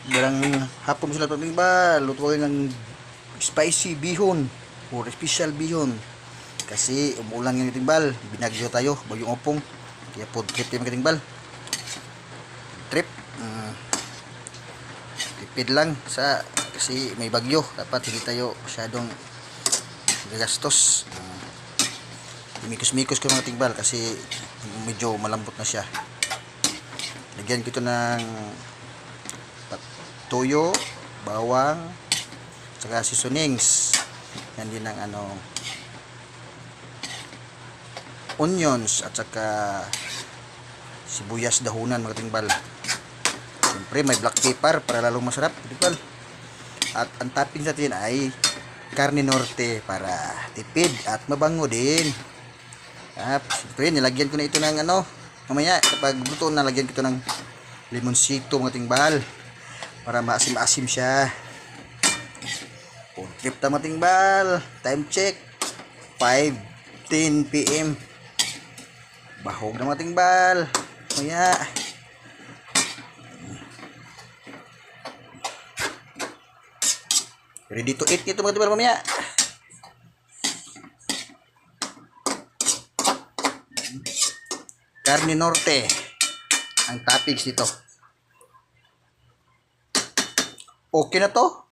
Barang hapon sila pagtimbal, lutuin ng spicy bihon or special bihon. Kasi umuulan yung timbal, binagyo tayo, bagyong opong. Kaya food trip tayo magtimbal. Trip. Tipid lang sa kasi may bagyo, dapat hindi tayo masyadong gagastos. Mikos-mikos ko mga timbal kasi medyo malambot na siya. Lagyan ko ito ng toyo, bawang, saka seasonings. Yan din ng onions at saka sibuyas dahunan mga timbal. Siyempre may black pepper para lalong masarap timbal. At ang topping natin ay karne norte para tipid at mabango din. At siyempre nilagyan ko na ito ng mamaya kapag luto na lagyan ko ito ng limonsito mga timbal para maasim-asim siya. Food trip ta mga timbal. Time check 5:10 PM. Bahog na mga timbal. Mamaya ready to eat nito mga timbal mamaya. Karne norte ang toppings nito. Okay na to.